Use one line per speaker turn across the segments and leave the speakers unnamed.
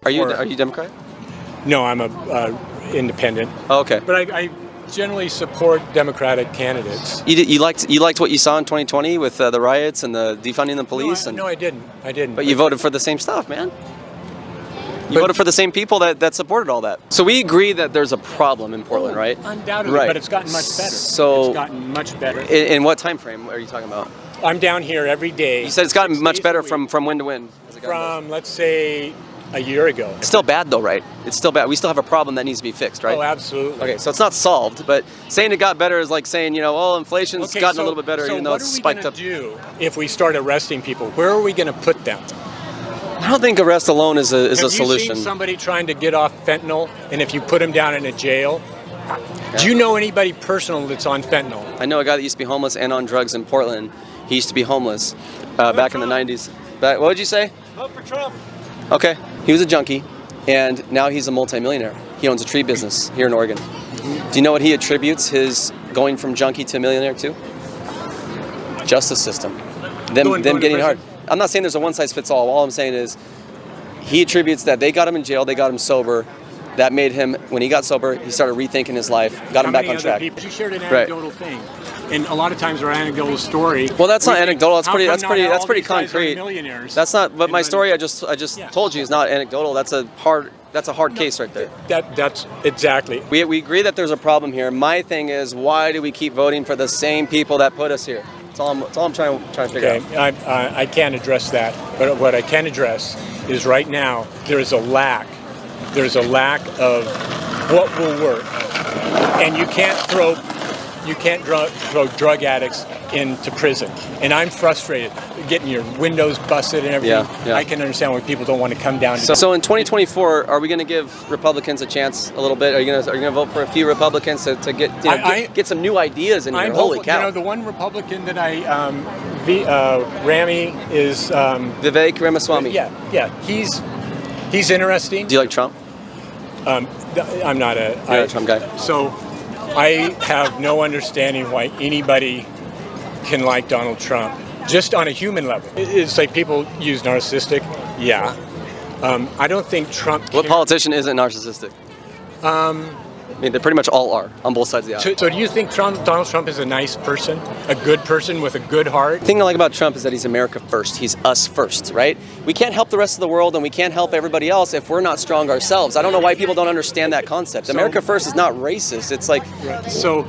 Are you Democrat?
No, I'm a independent.
Oh, okay.
But I generally support Democratic candidates.
You liked what you saw in 2020 with the riots and the defunding the police?
No, I didn't.
But you voted for the same stuff, man. You voted for the same people that supported all that. So we agree that there's a problem in Portland, right?
Undoubtedly,
Right.
but it's gotten much better.
So
it's gotten much better.
In what time frame are you talking about?
I'm down here every day.
You said it's gotten
6
much
days
better
a week.
from when to when?
From, let's say, a year ago.
It's still bad though, right? It's still bad. We still have a problem that needs to be fixed, right?
Oh, absolutely.
Okay, so it's not solved, but saying it got better is like saying, inflation's gotten a little bit better, even though it's spiked up.
So what are we going to do if we start arresting people? Where are we going to put them?
I don't think arrest alone is a solution.
Have you seen somebody trying to get off fentanyl, and if you put them down in a jail? Do you know anybody personal that's on fentanyl?
I know a guy that used to be homeless and on drugs in Portland. He used to be homeless back in the 90s. What would you say?
Vote for Trump.
Okay. He was a junkie, and now he's a multimillionaire. He owns a tree business here in Oregon. Do you know what he attributes his going from junkie to millionaire to? Justice system. Them getting hard. I'm not saying there's a one-size-fits-all. All I'm saying is he attributes that they got him in jail, they got him sober. That made him, when he got sober, he started rethinking his life, got him back on track.
You shared an anecdotal thing, and a lot of times our anecdotal story.
Well, that's not anecdotal. That's pretty
concrete.
concrete.
Millionaires.
That's not. But my story, I just told you, is not anecdotal. That's a hard case right there.
That's exactly.
We agree that there's a problem here. My thing is, why do we keep voting for the same people that put us here? That's all I'm trying to figure out.
I can't address that, but what I can address is right now there is a lack. There's a lack of what will work, and you can't throw drug addicts into prison. And I'm frustrated, getting your windows busted and everything.
Yeah.
I can understand why people don't want to come down.
So in 2024, are we going to give Republicans a chance a little bit? Are you going to vote for a few Republicans to get some new ideas in here? Holy cow!
The one Republican that Rami is
Vivek Ramaswamy.
Yeah. He's interesting.
Do you like Trump?
I'm not
a Trump guy.
So I have no understanding why anybody can like Donald Trump, just on a human level. It's like people use narcissistic. Yeah. I don't think Trump...
What politician isn't narcissistic? I mean, they pretty much all are, on both sides of the aisle.
So do you think Donald Trump is a nice person, a good person with a good heart?
The thing I like about Trump is that he's America first. He's us first, right? We can't help the rest of the world, and we can't help everybody else if we're not strong ourselves. I don't know why people don't understand that concept. America first is not racist. It's like...
So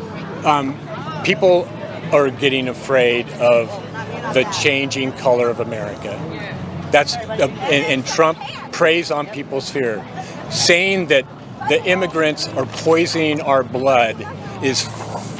people are getting afraid of the changing color of America. And Trump preys on people's fear, saying that the immigrants are poisoning our blood is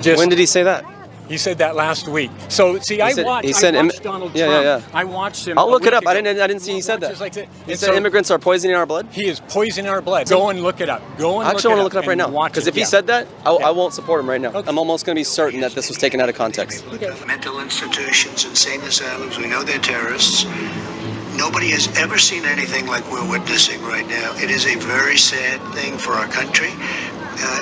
just...
When did he say that?
He said that last week. So, see, I watched Donald Trump.
Yeah.
I watched him.
I'll look it up. I didn't see he said that. He said immigrants are poisoning our blood?
He is poisoning our blood. Go and look it up.
I actually want to look it up right now. Because if he said that, I won't support him right now. Okay. I'm almost going to be certain that this was taken out of context.
Okay. Mental institutions, insane asylums, we know they're terrorists. Nobody has ever seen anything like we're witnessing right now. It is a very sad thing for our country.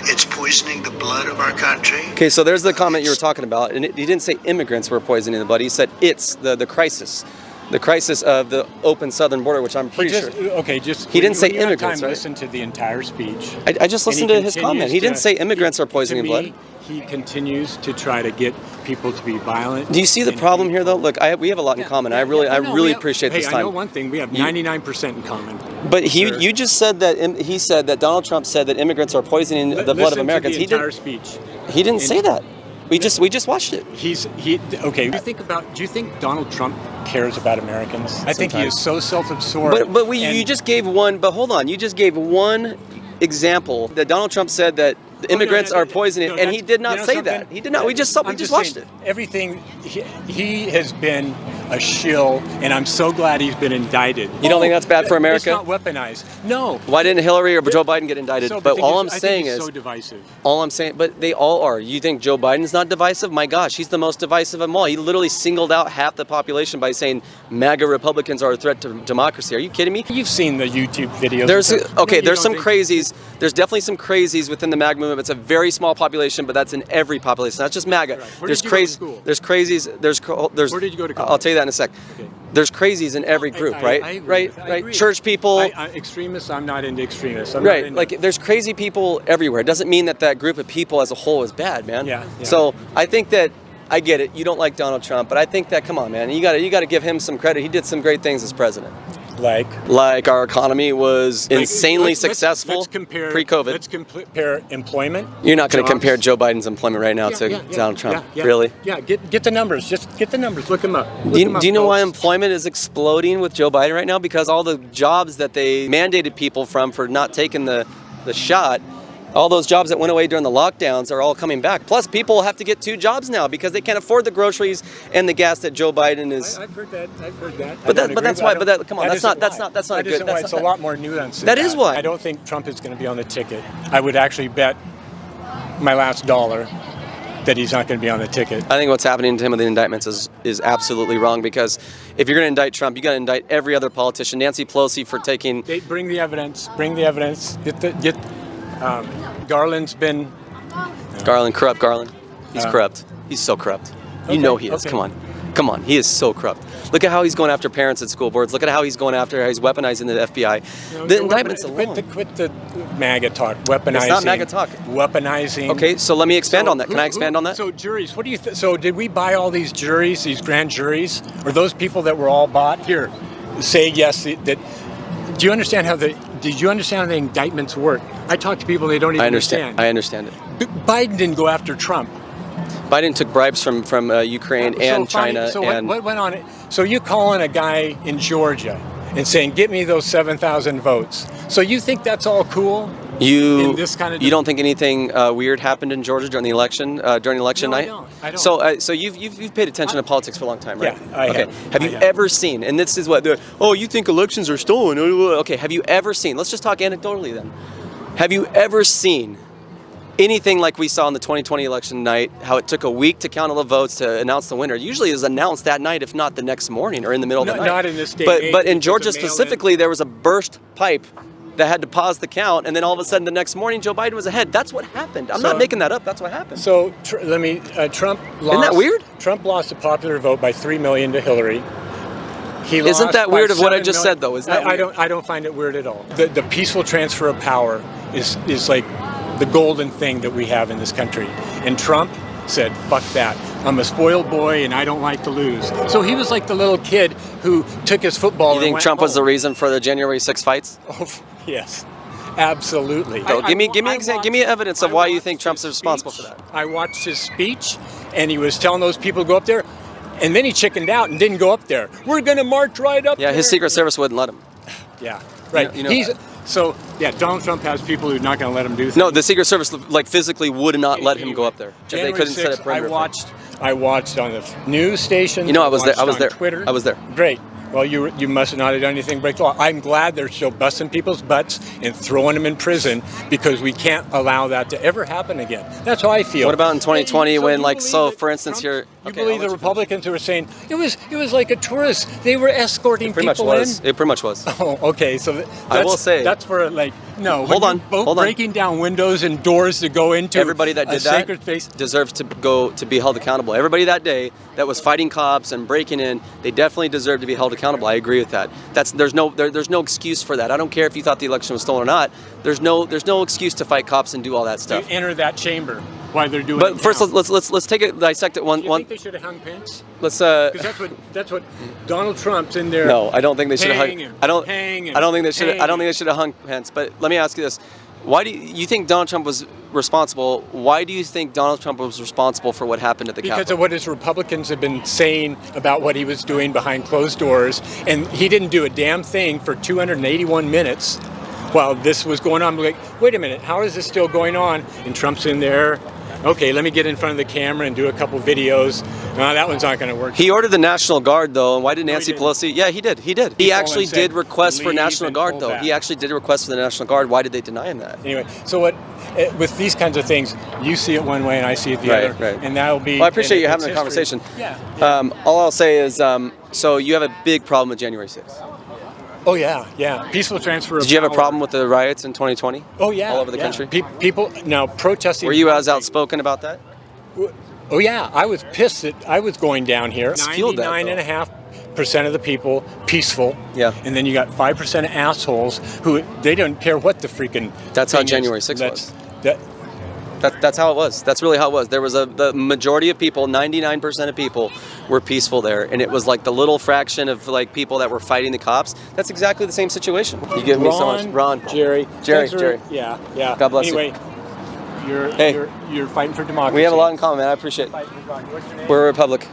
It's poisoning the blood of our country.
Okay, so there's the comment you were talking about. And he didn't say immigrants were poisoning the blood. He said it's the crisis. The crisis of the open southern border, which I'm pretty sure.
Okay,
he didn't say immigrants, right?
Listen to the entire speech.
I just listened to his comment. He didn't say immigrants are poisoning blood.
He continues to try to get people to be violent.
Do you see the problem here, though? Look, we have a lot in common. I really appreciate this time.
I know one thing. We have 99% in common.
But you just said that he said that Donald Trump said that immigrants are poisoning the blood of Americans.
Listen to the entire speech.
He didn't say that. We just watched it.
Okay. Do you think Donald Trump cares about Americans? I think he is so self-absorbed.
But you just gave one. But hold on, you just gave one example that Donald Trump said that the immigrants are poisoning, and he did not say that. He did not. We just watched it.
Everything he has been a shill, and I'm so glad he's been indicted.
You don't think that's bad for America?
It's not weaponized. No.
Why didn't Hillary or Joe Biden get indicted? But all I'm saying is,
so divisive.
All I'm saying, but they all are. You think Joe Biden's not divisive? My gosh, he's the most divisive of them all. He literally singled out half the population by saying MAGA Republicans are a threat to democracy. Are you kidding me?
You've seen the YouTube videos.
There's some crazies. There's definitely some crazies within the MAGA movement. It's a very small population, but that's in every population. That's just MAGA.
Right.
There's crazies. There's crazies. There's
Where did you go to college?
I'll tell you that in a sec.
Okay.
there's crazies in every group, right?
I agree
right,
with- I
right.
agree.
Church people,
Extremists, I'm not into extremists. I'm not
right?
into-
Like there's crazy people everywhere. It doesn't mean that that group of people as a whole is bad, man.
Yeah, yeah.
So I think that I get it. You don't like Donald Trump, but I think that come on, man, you got to give him some credit. He did some great things as president. Like our economy was insanely successful
let's compare,
pre-COVID.
Let's compare employment.
You're not going to
jobs.
compare Joe Biden's employment right now to Donald Trump, really?
Yeah, get the numbers. Just get the numbers. Look them up.
Do you know why employment is exploding with Joe Biden right now? Because all the jobs that they mandated people from for not taking the shot, all those jobs that went away during the lockdowns are all coming back. Plus, people have to get 2 jobs now because they can't afford the groceries and the gas that Joe Biden is.
I've heard that.
But that's why. Come on, that's not a good.
It's a lot more nuanced.
That is why.
I don't think Trump is going to be on the ticket. I would actually bet my last dollar that he's not going to be on the ticket.
I think what's happening to him with the indictments is absolutely wrong, because if you're going to indict Trump, you got to indict every other politician. Nancy Pelosi for taking.
Bring the evidence. Bring the evidence. Garland's been.
Garland, corrupt Garland. He's corrupt. He's so corrupt. You know he is.
Okay.
Come on. He is so corrupt. Look at how he's going after parents at school boards. Look at how he's going after, how he's weaponizing the FBI. The indictments alone.
Quit the MAGA talk. Weaponizing.
It's not MAGA talk.
Weaponizing.
Okay, so let me expand on that. Can I expand on that?
So juries, what do you so did we buy all these juries, these grand juries? Or those people that were all bought? Here, say yes. Did you understand how the indictments work? I talk to people, they don't even understand.
I understand it.
Biden didn't go after Trump.
Biden took bribes from Ukraine and China.
So what went on? So you calling a guy in Georgia and saying, "Get me those 7,000 votes." So you think that's all cool?
You
in this kind of
you don't think anything weird happened in Georgia during the election night?
I don't.
So you've paid attention to politics for a long time, right?
Yeah, I have.
Have you ever seen? And this is what you think elections are stolen? Okay, have you ever seen? Let's just talk anecdotally then. Have you ever seen anything like we saw in the 2020 election night, how it took a week to count all the votes to announce the winner? Usually it is announced that night, if not the next morning or in the middle of the night.
Not in this day and age,
But in
because
Georgia
of mail-in.
specifically, there was a burst pipe that had to pause the count, and then all of a sudden the next morning Joe Biden was ahead. That's what happened. I'm not making that up. That's what happened.
So Trump lost.
Isn't that weird?
Trump lost the popular vote by 3 million to Hillary.
Isn't that weird of what I just said, though? Is that weird?
I don't find it weird at all. The peaceful transfer of power is like the golden thing that we have in this country. And Trump said, "Fuck that. I'm a spoiled boy and I don't like to lose." So he was like the little kid who took his football.
You think Trump was the reason for the January 6th fights?
Oh, yes, absolutely.
Give me evidence of why you think Trump's responsible for that.
I watched his speech, and he was telling those people to go up there, and then he chickened out and didn't go up there. We're going to march right up there.
Yeah, his Secret Service wouldn't let him.
Yeah, right.
You know that.
So, Donald Trump has people who are not going to let him do things.
No, the Secret Service physically would not let him go up there.
January
They couldn't
6th,
set a perimeter.
I watched on the news station.
You know, I was there. I was
on
there.
Twitter.
I was there.
Great. Well, you must not have done anything to break the law. I'm glad they're still busting people's butts and throwing them in prison, because we can't allow that to ever happen again. That's how I feel.
What about in 2020
So
when,
you believe that
for instance,
Trump-
you're...
You believe the Republicans who were saying it was like a tourist. They were escorting
pretty much
people in.
was. It pretty much was.
Oh, okay. So
I will say-
that's for no.
Hold on, hold on.
Breaking down windows and doors to go into
Everybody that did
a sacred space.
deserves to be held accountable. Everybody that day that was fighting cops and breaking in, they definitely deserve to be held accountable. I agree with that. There's no excuse for that. I don't care if you thought the election was stolen or not. There's no excuse to fight cops and do all that stuff.
To enter that chamber while they're doing.
But
it
first,
now.
let's take it, dissect it one.
Do you think they should have hung Pence?
Let's.
Because that's what Donald Trump's in there.
No, I don't think they should have hung. I don't think they should. I don't think they should have hung Pence. But let me ask you this: why do you think Donald Trump was responsible? Why do you think Donald Trump was responsible for what happened at the Capitol?
Because of what his Republicans have been saying about what he was doing behind closed doors, and he didn't do a damn thing for 281 minutes while this was going on. I'm like, wait a minute, how is this still going on? And Trump's in there. Okay, let me get in front of the camera and do a couple videos. No, that one's not going to work.
He ordered the National Guard, though, and why did Nancy
didn't.
Pelosi? Yeah, he did. He actually did request for
"Leave
National
and
Guard,
pull
though.
back."
He actually did request for the National Guard. Why did they deny him that?
Anyway, so with these kinds of things, you see it one way and I see it the
Right,
other.
right.
And that'll be.
Well, I appreciate
and
you
it's
having a
history.
conversation.
Yeah.
All I'll say is, so you have a big problem with January 6th.
Oh, yeah. Peaceful transfer of
Did you have a
power.
problem with the riots in 2020?
Oh, yeah.
All over the
yeah.
country?
People now protesting.
Were you as outspoken about that?
Oh, yeah. I was pissed that I was going down here.
It's fueled that,
99.5 5% of the people peaceful.
Yeah.
And then you got 5% of assholes who they don't care what the freaking.
That's how
thing is.
January 6th
That's-
was. That's how it was. That's really how it was. There was the majority of people, 99% of people, were peaceful there, and it was like the little fraction of like people that were fighting the cops. That's exactly the same situation. You give me so much, Ron,
Jerry.
Jerry,
Thanks for-
Jerry.
Yeah, yeah.
God bless you.
anyway, You're,
Hey.
you're fighting for democracy.
We have a lot in common, man. I appreciate it.
Fighting for democracy. What's your name?
We're a republic.